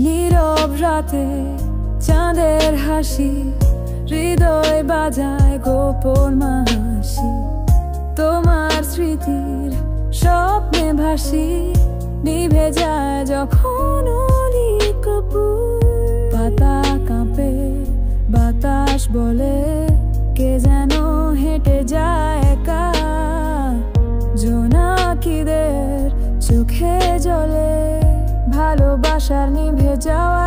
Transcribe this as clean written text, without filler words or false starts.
নীরব রাতে চাঁদের হাসি, হৃদয় বাজায় গোপন হাসি। তোমার স্মৃতির স্বপ্নে ভাসি, নিভে যায় যখন অলি কপুর। পাতা কাঁপে, বাতাস বলে, কে যেন হেঁটে যায় একা। জোনাকিদের চোখে জলে, ভালোবাসার নিভে যাওয়া